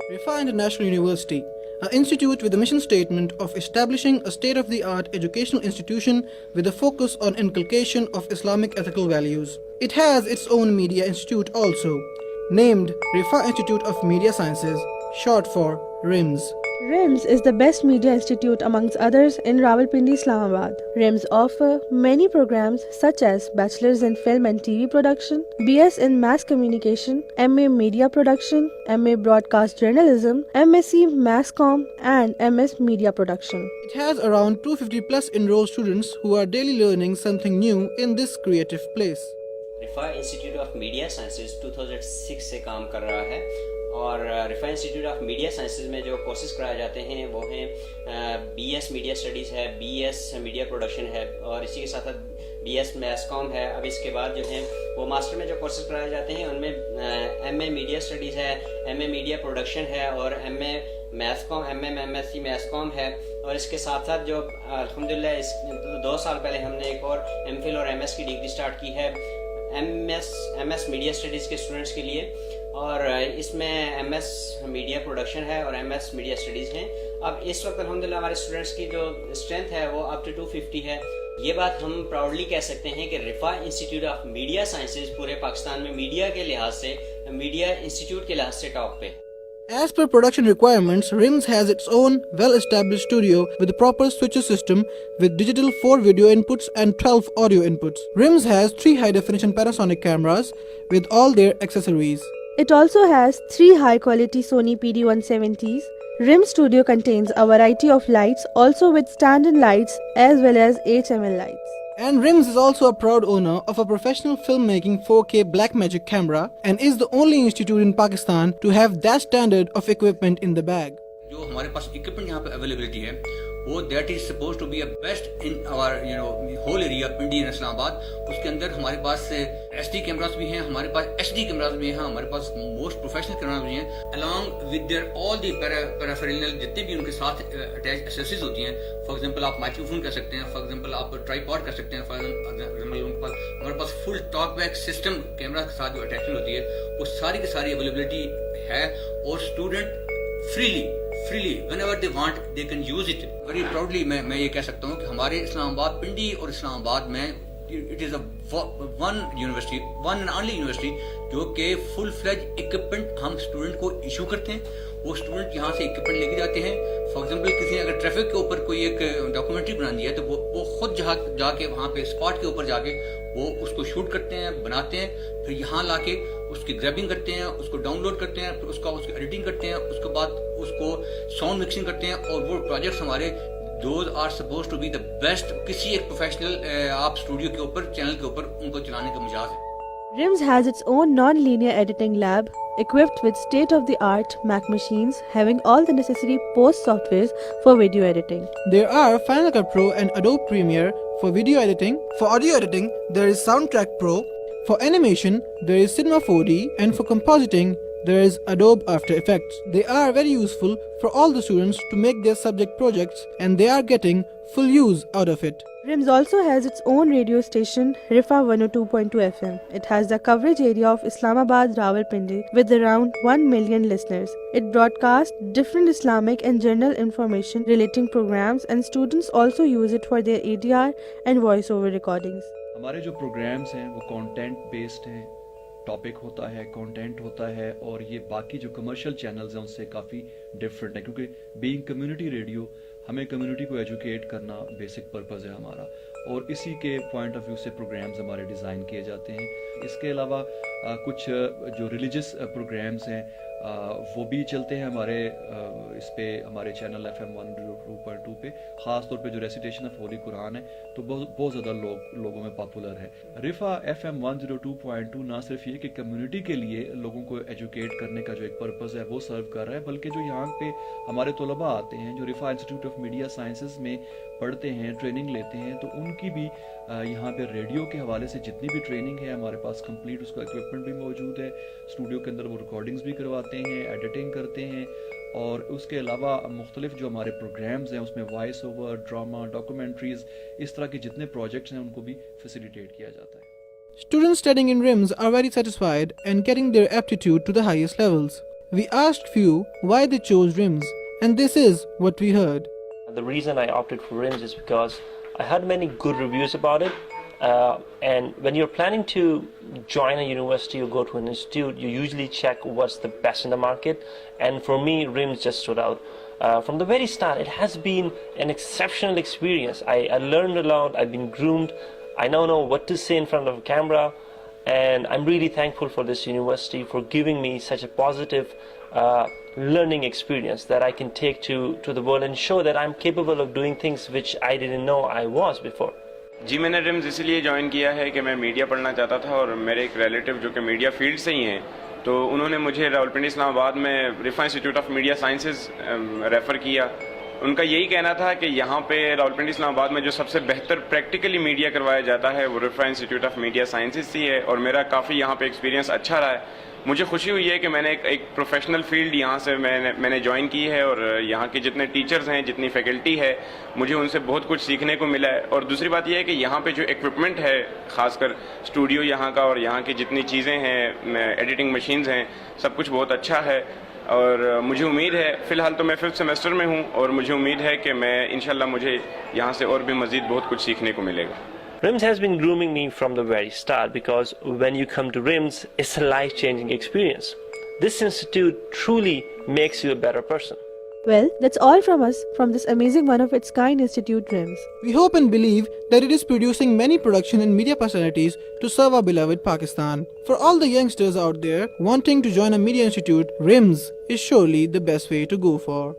Riphah International University, an institute with the mission statement of establishing a state-of-the-art educational institution with a focus on inculcation of Islamic ethical values. It has its own media institute also, named Riphah Institute of Media Sciences, short for RIMS. RIMS is the best media institute amongst others in Rawalpindi, Islamabad. RIMS offer many programs such as Bachelor's in Film and TV Production, BS in Mass Communication, MA Media Production, MA Broadcast Journalism, MSc Mass Comm and MS Media Production. It has around 250 plus enrolled students who are daily learning something new in this creative place. रिफा institute of media sciences 2006 से काम कर रहा है और रिफा institute of media sciences में जो courses कराए जाते हैं वो हैं बीएस मीडिया स्टडीज़ है, बीएस मीडिया प्रोडक्शन है और इसी के साथ साथ बीएस मैस कॉम है. अब इसके बाद जो है वो मास्टर में जो कोर्सेज कराए जाते हैं उनमें एमए मीडिया स्टडीज़ है, एमए मीडिया प्रोडक्शन है और MA math com, MSc math com है. और इसके साथ साथ जो अल्हम्दुलिल्लाह इस 2 साल पहले हमने एक और एमफिल और एमएस की डिग्री स्टार्ट की है एमएस मीडिया स्टडीज़ के स्टूडेंट्स के लिए और इसमें एमएस मीडिया प्रोडक्शन है और एमएस मीडिया स्टडीज़ हैं. अब इस वक्त अल्हम्दुलिल्लाह हमारे स्टूडेंट्स की जो स्ट्रेंथ है वो अप टू 250 है. ये बात हम प्राउडली कह सकते हैं कि रिफा इंस्टीट्यूट ऑफ मीडिया साइंसेज पूरे पाकिस्तान में मीडिया के लिहाज से, मीडिया इंस्टीट्यूट के लिहाज से टॉप पे. As per production requirements, RIMS has its own well-established studio with a proper switcher system with digital 4 video inputs and 12 audio inputs. RIMS has 3 high-definition Panasonic cameras with all their accessories. It also has 3 high-quality Sony PD-170s. RIMS studio contains a variety of lights also with stand-in lights as well as HML lights. And RIMS is also a proud owner of a professional filmmaking 4K Blackmagic camera and is the only institute in Pakistan to have that standard of equipment in the bag. जो हमारे पास equipment यहाँ पे availability है वो that is suppose to be a best in our whole area Pindi in Islamabad. उसके अंदर हमारे पास HD cameras भी हैं, हमारे पास एचडी कैमरास भी हैं, हमारे पास मोस्ट प्रोफेशनल कैमरास भी हैं along with their all the paraphernalia जितने भी उनके साथ अटैच एक्सेसरीज होती हैं. फॉर एग्जांपल आप माइक्रोफोन कर सकते हैं, फॉर एग्जांपल आप ट्राइपॉड कर सकते हैं, फॉर एग्जांपल हमारे पास full talk back system camera के साथ जो अटैचमेंट होती है वो सारी की सारी अवेलेबिलिटी है और student freely whenever they want they can use it. very proudly मैं ये कह सकता हूँ कि हमारे इस्लामाबाद पिंडी और इस्लामाबाद में it is a one and only university जो कि full fledged equipment हम स्टूडेंट को इशू करते हैं. वो स्टूडेंट यहाँ से इक्विपमेंट लेके जाते हैं. फॉर एग्जांपल किसी ने अगर ट्रैफिक के ऊपर कोई एक डॉक्यूमेंट्री बनानी है तो वो खुद जाके वहाँ पे स्पॉट के ऊपर जाके वो उसको शूट करते हैं, बनाते हैं, फिर यहाँ लाके उसकी ग्रैबिंग करते हैं, उसको डाउनलोड करते हैं, फिर उसकी एडिटिंग करते हैं, उसके बाद उसको साउंड मिक्सिंग करते हैं और वो प्रोजेक्ट्स हमारे those are supposed to be the best. किसी एक प्रोफेशनल आप स्टूडियो के ऊपर, चैनल के ऊपर उनको चलाने का मजाज है. RIMS has its own non-linear editing lab equipped with state-of-the-art Mac machines having all the necessary post softwares for video editing. There are Final Cut Pro and Adobe Premiere for video editing. For audio editing, there is Soundtrack Pro. For animation, there is Cinema 4D, and for compositing, there is Adobe After Effects. They are very useful for all the students to make their subject projects and they are getting full use out of it. RIMS also has its own radio station, Riphah 102.2 FM. It has the coverage area of Islamabad, Rawalpindi with around 1 million listeners. It broadcasts different Islamic and general information relating programs and students also use it for their ADR and voiceover recordings. हमारे जो programmes हैं वो content based हैं, topic होता है, content होता है और ये बाकी जो कमर्शियल चैनल्स हैं उनसे काफ़ी डिफरेंट है क्योंकि बीइंग कम्युनिटी रेडियो हमें कम्युनिटी को एजुकेट करना बेसिक पर्पज़ है हमारा और इसी के पॉइंट ऑफ व्यू से प्रोग्राम्स हमारे डिज़ाइन किए जाते हैं. इसके अलावा कुछ जो रिलीजियस प्रोग्राम्स हैं वो भी चलते हैं हमारे इस पे हमारे चैनल FM 102.2 पे. ख़ास तौर पे जो रेसिटेशन ऑफ होली कुरान है तो बहुत ज़्यादा लोगों में पॉपुलर है. रिफा FM 102.2 ना सिर्फ ये कि कम्युनिटी के लिए लोगों को एजुकेट करने का जो एक पर्पज़ है वो सर्व कर रहा है बल्कि जो यहाँ पे हमारे तलबा आते हैं जो रिफा इंस्टीट्यूट ऑफ मीडिया साइंसेज में पढ़ते हैं, ट्रेनिंग लेते हैं तो उनकी भी यहाँ पे रेडियो के हवाले से जितनी भी ट्रेनिंग है हमारे पास कंप्लीट उसका इक्विपमेंट भी मौजूद है. स्टूडियो के अंदर वो रिकॉर्डिंग्स भी करवाते हैं, एडिटिंग करते हैं और उसके अलावा मुख्तलिफ जो हमारे प्रोग्राम्स हैं उसमें वॉइस ओवर, ड्रामा, डॉक्यूमेंट्रीज, इस तरह के जितने प्रोजेक्ट्स हैं उनको भी फैसिलिटेट किया जाता है. Students studying in RIMS are very satisfied and getting their aptitude to the highest levels. We asked few why they chose RIMS, and this is what we heard. The reason I opted for RIMS is because I had many good reviews about it. And when you're planning to join a university or go to an institute, you usually check what's the best in the market. And for me, RIMS just stood out. From the very start, it has been an exceptional experience. I learned a lot, I've been groomed, I now know what to say in front of a camera, and I'm really thankful for this university for giving me such a positive learning experience that I can take to the world and show that I'm capable of doing things which I didn't know I was before. जी मैंने RIMS इसलिए join किया है कि मैं media पढ़ना चाहता था और मेरे एक रिलेटिव जो कि मीडिया फील्ड से ही हैं तो उन्होंने मुझे रावलपिंडी इस्लामाबाद में Riphah institute of media sciences refer किया। उनका यही कहना था कि यहाँ पे रावलपिंडी इस्लामाबाद में जो सबसे बेहतर प्रैक्टिकली मीडिया करवाया जाता है वो रिफा इंस्टीट्यूट ऑफ मीडिया साइंसेज ही है और मेरा काफ़ी यहाँ पे एक्सपीरियंस अच्छा रहा है। मुझे खुशी हुई है कि मैंने एक प्रोफेशनल फील्ड यहाँ से मैंने ज्वाइन की है और यहाँ के जितने टीचर्स हैं जितनी फैकल्टी है मुझे उनसे बहुत कुछ सीखने को मिला है। और दूसरी बात यह है कि यहाँ पे जो इक्विपमेंट है खासकर स्टूडियो यहाँ का और यहाँ की जितनी चीज़ें हैं एडिटिंग मशीन्स हैं सब कुछ बहुत अच्छा है और मुझे उम्मीद है फ़िलहाल तो मैं 5th सेमेस्टर में हूँ और मुझे उम्मीद है कि मैं इंशाल्लाह मुझे यहाँ से और भी मज़ीद बहुत कुछ सीखने को मिलेगा। RIMS has been grooming me from the very start because when you come to RIMS, it's a life-changing experience. This institute truly makes you a better person. Well, that's all from us from this amazing one-of-its-kind institute RIMS. We hope and believe that it is producing many production and media personalities to serve our beloved Pakistan. For all the youngsters out there wanting to join a media institute, RIMS is surely the best way to go for.